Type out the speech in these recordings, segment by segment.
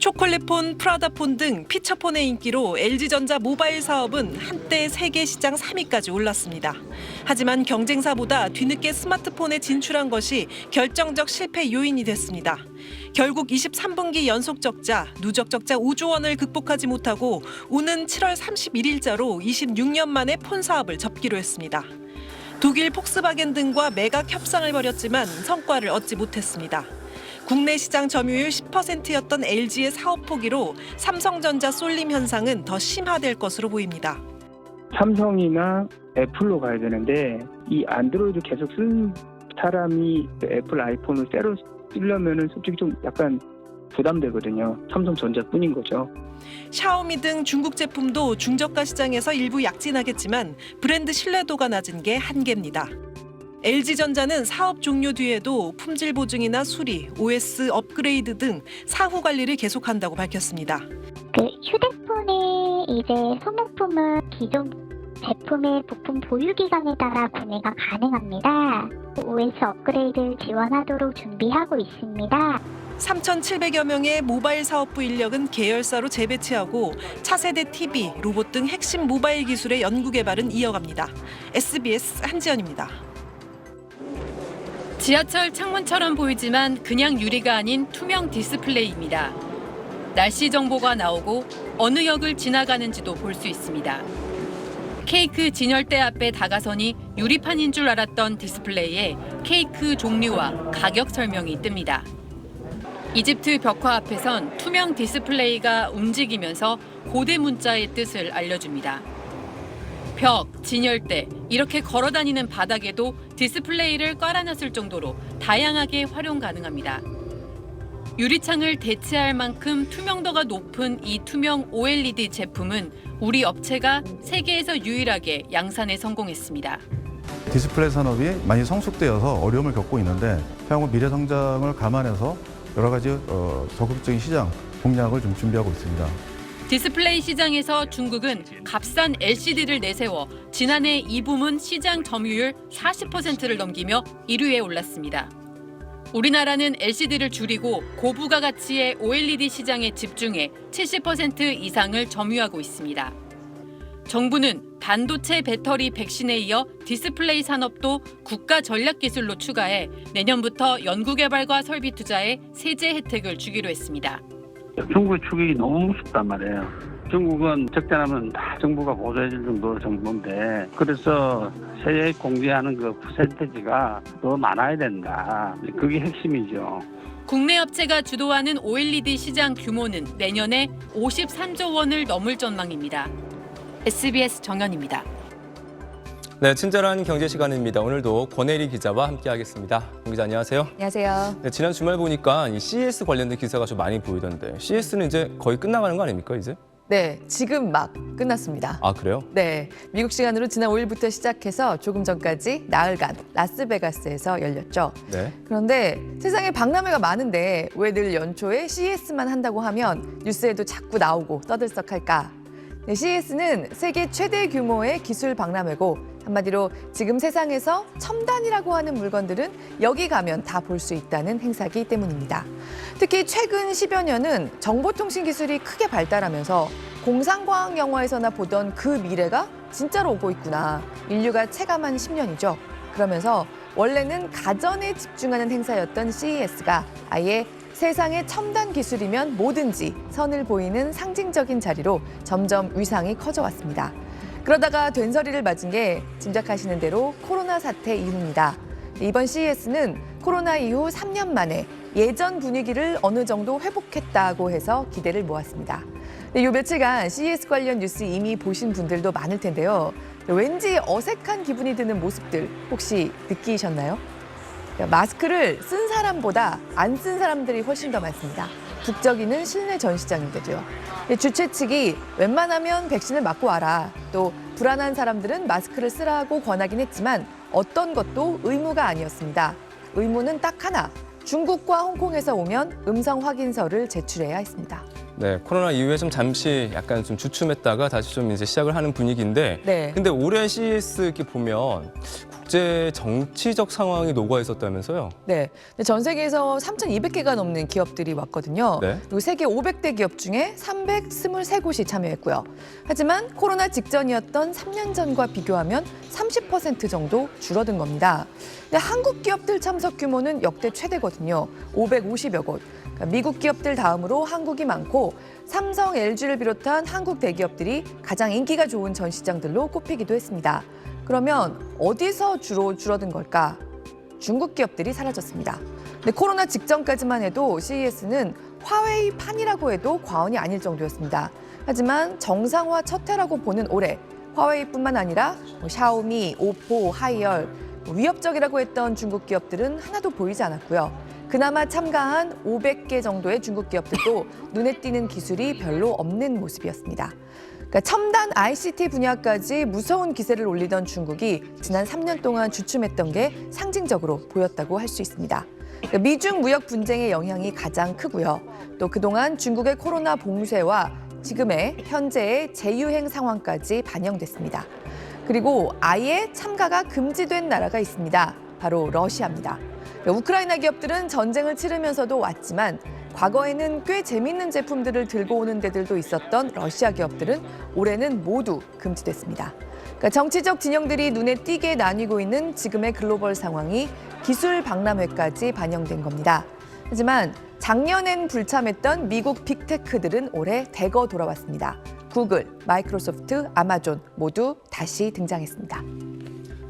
초콜릿폰, 프라다폰 등 피처폰의 인기로 LG전자 모바일 사업은 한때 세계 시장 3위까지 올랐습니다. 하지만 경쟁사보다 뒤늦게 스마트폰에 진출한 것이 결정적 실패 요인이 됐습니다. 결국 23분기 연속 적자, 누적 적자 5조 원을 극복하지 못하고 오는 7월 31일자로 26년 만에 폰 사업을 접기로 했습니다. 독일 폭스바겐 등과 매각 협상을 벌였지만 성과를 얻지 못했습니다. 국내 시장 점유율 10%였던 LG의 사업 포기로 삼성전자 쏠림 현상은 더 심화될 것으로 보입니다. 삼성이나 애플로 가야 되는데 이 안드로이드 계속 쓰는 사람이 애플 아이폰을 새로 쓰려면은 솔직히 좀 약간 부담되거든요. 삼성전자뿐인 거죠. 샤오미 등 중국 제품도 중저가 시장에서 일부 약진하겠지만 브랜드 신뢰도가 낮은 게 한계입니다. LG전자는 사업 종료 뒤에도 품질 보증이나 수리, OS 업그레이드 등 사후 관리를 계속한다고 밝혔습니다. 휴대폰의 이제 소모품은 기존 제품의 부품 보유 기간에 따라 구매가 가능합니다. OS 업그레이드를 지원하도록 준비하고 있습니다. 3,700여 명의 모바일 사업부 인력은 계열사로 재배치하고 차세대 TV, 로봇 등 핵심 모바일 기술의 연구 개발은 이어갑니다. SBS 한지연입니다. 지하철 창문처럼 보이지만 그냥 유리가 아닌 투명 디스플레이입니다. 날씨 정보가 나오고 어느 역을 지나가는지도 볼 수 있습니다. 케이크 진열대 앞에 다가서니 유리판인 줄 알았던 디스플레이에 케이크 종류와 가격 설명이 뜹니다. 이집트 벽화 앞에선 투명 디스플레이가 움직이면서 고대 문자의 뜻을 알려줍니다. 벽, 진열대, 이렇게 걸어다니는 바닥에도 디스플레이를 깔아놨을 정도로 다양하게 활용 가능합니다. 유리창을 대체할 만큼 투명도가 높은 이 투명 OLED 제품은 우리 업체가 세계에서 유일하게 양산에 성공했습니다. 디스플레이 산업이 많이 성숙되어서 어려움을 겪고 있는데 향후 미래 성장을 감안해서 여러 가지 적극적인 시장 공략을 좀 준비하고 있습니다. 디스플레이 시장에서 중국은 값싼 LCD를 내세워 지난해 이 부문 시장 점유율 40%를 넘기며 1위에 올랐습니다. 우리나라는 LCD를 줄이고 고부가 가치의 OLED 시장에 집중해 70% 이상을 점유하고 있습니다. 정부는 반도체 배터리 백신에 이어 디스플레이 산업도 국가 전략 기술로 추가해 내년부터 연구개발과 설비 투자에 세제 혜택을 주기로 했습니다. 중국의 추격이 너무 무섭단 말이에요. 중국은 적자나면 다 정부가 보조해줄 정도의 정부인데 그래서 세액 공제하는 그 퍼센티지가 더 많아야 된다. 그게 핵심이죠. 국내 업체가 주도하는 OLED 시장 규모는 내년에 53조 원을 넘을 전망입니다. SBS 정연입니다. 네, 친절한 경제 시간입니다. 오늘도 권혜리 기자와 함께하겠습니다. 권 기자 안녕하세요. 안녕하세요. 네, 지난 주말 보니까 이 CES 관련된 기사가 좀 많이 보이던데 CES는 이제 거의 끝나가는 거 아닙니까 이제? 네, 지금 막 끝났습니다. 아 그래요? 네, 미국 시간으로 지난 5일부터 시작해서 조금 전까지 나흘간 라스베가스에서 열렸죠. 네. 그런데 세상에 박람회가 많은데 왜 늘 연초에 CES만 한다고 하면 뉴스에도 자꾸 나오고 떠들썩할까? 네, CES는 세계 최대 규모의 기술 박람회고 한마디로 지금 세상에서 첨단이라고 하는 물건들은 여기 가면 다 볼 수 있다는 행사이기 때문입니다. 특히 최근 10여 년은 정보통신 기술이 크게 발달하면서 공상과학 영화에서나 보던 그 미래가 진짜로 오고 있구나. 인류가 체감한 10년이죠. 그러면서 원래는 가전에 집중하는 행사였던 CES가 아예 세상의 첨단 기술이면 뭐든지 선을 보이는 상징적인 자리로 점점 위상이 커져왔습니다. 그러다가 된서리를 맞은 게 짐작하시는 대로 코로나 사태 이후입니다. 이번 CES는 코로나 이후 3년 만에 예전 분위기를 어느 정도 회복했다고 해서 기대를 모았습니다. 요 며칠간 CES 관련 뉴스 이미 보신 분들도 많을 텐데요. 왠지 어색한 기분이 드는 모습들 혹시 느끼셨나요? 마스크를 쓴 사람보다 안 쓴 사람들이 훨씬 더 많습니다. 북적이는 실내 전시장인데도요. 주최 측이 웬만하면 백신을 맞고 와라. 또 불안한 사람들은 마스크를 쓰라고 권하긴 했지만 어떤 것도 의무가 아니었습니다. 의무는 딱 하나. 중국과 홍콩에서 오면 음성 확인서를 제출해야 했습니다. 네, 코로나 이후에 좀 잠시 약간 좀 주춤했다가 다시 좀 이제 시작을 하는 분위기인데 네. 근데 올해 CES 이렇게 보면 국제 정치적 상황이 녹아 있었다면서요? 네. 전 세계에서 3,200개가 넘는 기업들이 왔거든요. 네. 그리고 세계 500대 기업 중에 323곳이 참여했고요. 하지만 코로나 직전이었던 3년 전과 비교하면 30% 정도 줄어든 겁니다. 근데 한국 기업들 참석 규모는 역대 최대거든요. 550여 곳. 그러니까 미국 기업들 다음으로 한국이 많고 삼성, LG를 비롯한 한국 대기업들이 가장 인기가 좋은 전시장들로 꼽히기도 했습니다. 그러면 어디서 주로 줄어든 걸까? 중국 기업들이 사라졌습니다. 근데 코로나 직전까지만 해도 CES는 화웨이판이라고 해도 과언이 아닐 정도였습니다. 하지만 정상화 첫 해라고 보는 올해 화웨이뿐만 아니라 샤오미, 오포, 하이얼, 위협적이라고 했던 중국 기업들은 하나도 보이지 않았고요. 그나마 참가한 500개 정도의 중국 기업들도 눈에 띄는 기술이 별로 없는 모습이었습니다. 그러니까 첨단 ICT 분야까지 무서운 기세를 올리던 중국이 지난 3년 동안 주춤했던 게 상징적으로 보였다고 할 수 있습니다. 그러니까 미중 무역 분쟁의 영향이 가장 크고요. 또 그동안 중국의 코로나 봉쇄와 지금의 현재의 재유행 상황까지 반영됐습니다. 그리고 아예 참가가 금지된 나라가 있습니다. 바로 러시아입니다. 우크라이나 기업들은 전쟁을 치르면서도 왔지만 과거에는 꽤 재밌는 제품들을 들고 오는 데들도 있었던 러시아 기업들은 올해는 모두 금지됐습니다. 그러니까 정치적 진영들이 눈에 띄게 나뉘고 있는 지금의 글로벌 상황이 기술 박람회까지 반영된 겁니다. 하지만 작년엔 불참했던 미국 빅테크들은 올해 대거 돌아왔습니다. 구글, 마이크로소프트, 아마존 모두 다시 등장했습니다.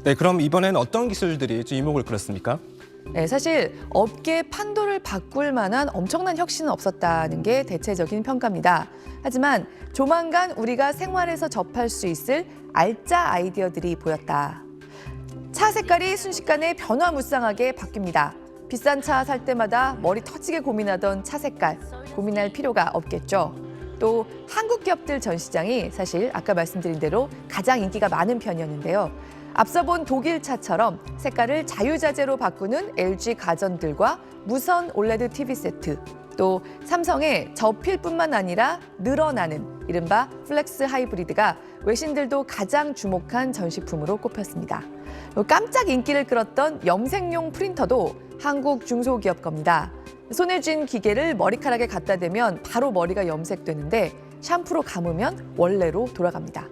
네, 그럼 이번엔 어떤 기술들이 좀 이목을 끌었습니까? 네, 사실 업계 판도를 바꿀 만한 엄청난 혁신은 없었다는 게 대체적인 평가입니다. 하지만 조만간 우리가 생활에서 접할 수 있을 알짜 아이디어들이 보였다. 차 색깔이 순식간에 변화무쌍하게 바뀝니다. 비싼 차 살 때마다 머리 터지게 고민하던 차 색깔, 고민할 필요가 없겠죠. 또 한국 기업들 전시장이 사실 아까 말씀드린 대로 가장 인기가 많은 편이었는데요. 앞서 본 독일 차처럼 색깔을 자유자재로 바꾸는 LG 가전들과 무선 올레드 TV 세트, 또 삼성의 저필뿐만 아니라 늘어나는 이른바 플렉스 하이브리드가 외신들도 가장 주목한 전시품으로 꼽혔습니다. 깜짝 인기를 끌었던 염색용 프린터도 한국 중소기업 겁니다. 손에 쥔 기계를 머리카락에 갖다 대면 바로 머리가 염색되는데 샴푸로 감으면 원래로 돌아갑니다.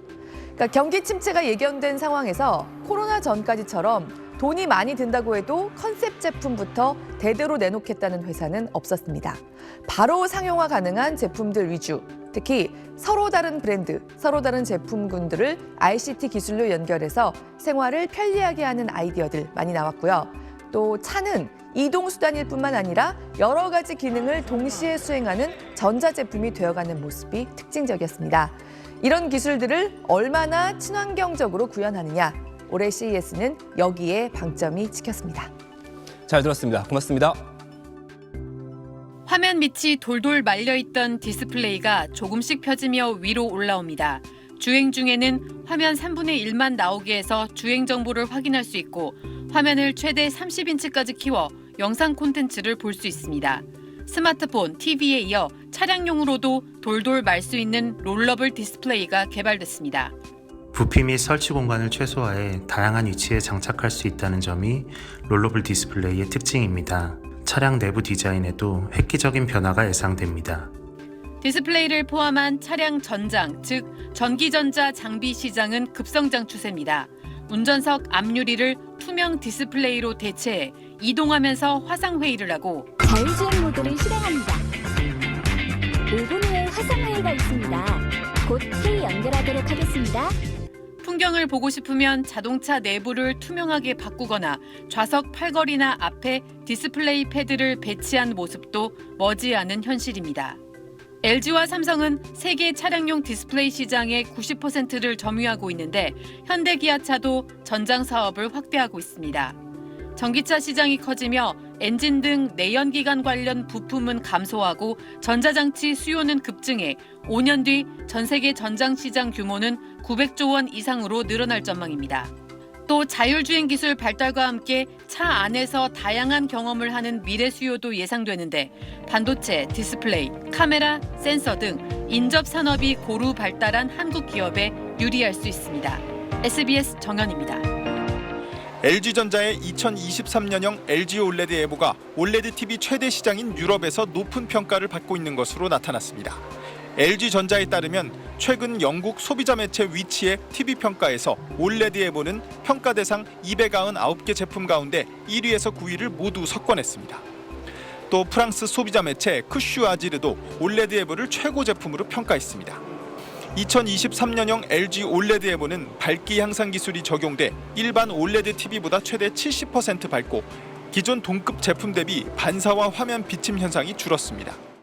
그러니까 경기 침체가 예견된 상황에서 코로나 전까지처럼 돈이 많이 든다고 해도 컨셉 제품부터 대대로 내놓겠다는 회사는 없었습니다. 바로 상용화 가능한 제품들 위주, 특히 서로 다른 브랜드, 서로 다른 제품군들을 ICT 기술로 연결해서 생활을 편리하게 하는 아이디어들 많이 나왔고요. 또 차는 이동수단일 뿐만 아니라 여러 가지 기능을 동시에 수행하는 전자제품이 되어가는 모습이 특징적이었습니다. 이런 기술들을 얼마나 친환경적으로 구현하느냐, 올해 CES는 여기에 방점이 찍혔습니다. 잘 들었습니다. 고맙습니다. 화면 밑이 돌돌 말려있던 디스플레이가 조금씩 펴지며 위로 올라옵니다. 주행 중에는 화면 3분의 1만 나오게 해서 주행 정보를 확인할 수 있고 화면을 최대 30인치까지 키워 영상 콘텐츠를 볼 수 있습니다. 스마트폰, TV에 이어 차량용으로도 돌돌 말 수 있는 롤러블 디스플레이가 개발됐습니다. 부피 및 설치 공간을 최소화해 다양한 위치에 장착할 수 있다는 점이 롤러블 디스플레이의 특징입니다. 차량 내부 디자인에도 획기적인 변화가 예상됩니다. 디스플레이를 포함한 차량 전장, 즉 전기전자 장비 시장은 급성장 추세입니다. 운전석 앞유리를 투명 디스플레이로 대체해 이동하면서 화상회의를 하고 자율주행 모드를 실행합니다. 5분 후에 화상회의가 있습니다. 곧 회의 연결하도록 하겠습니다. 풍경을 보고 싶으면 자동차 내부를 투명하게 바꾸거나 좌석 팔걸이나 앞에 디스플레이 패드를 배치한 모습도 머지않은 현실입니다. LG와 삼성은 세계 차량용 디스플레이 시장의 90%를 점유하고 있는데 현대기아차도 전장 사업을 확대하고 있습니다. 전기차 시장이 커지며 엔진 등 내연기관 관련 부품은 감소하고 전자장치 수요는 급증해 5년 뒤 전 세계 전장 시장 규모는 900조 원 이상으로 늘어날 전망입니다. 또 자율주행 기술 발달과 함께 차 안에서 다양한 경험을 하는 미래 수요도 예상되는데 반도체, 디스플레이, 카메라, 센서 등 인접 산업이 고루 발달한 한국 기업에 유리할 수 있습니다. SBS 정연입니다. LG전자의 2023년형 LG 올레드 에보가 올레드 TV 최대 시장인 유럽에서 높은 평가를 받고 있는 것으로 나타났습니다. LG전자에 따르면 최근 영국 소비자 매체 위치의 TV 평가에서 올레드 에보는 평가 대상 299개 제품 가운데 1위에서 9위를 모두 석권했습니다. 또 프랑스 소비자 매체 크슈 아지르도 올레드 에보를 최고 제품으로 평가했습니다. 2023년형 LG 올레드 에보는 밝기 향상 기술이 적용돼 일반 올레드 TV보다 최대 70% 밝고 기존 동급 제품 대비 반사와 화면 비침 현상이 줄었습니다.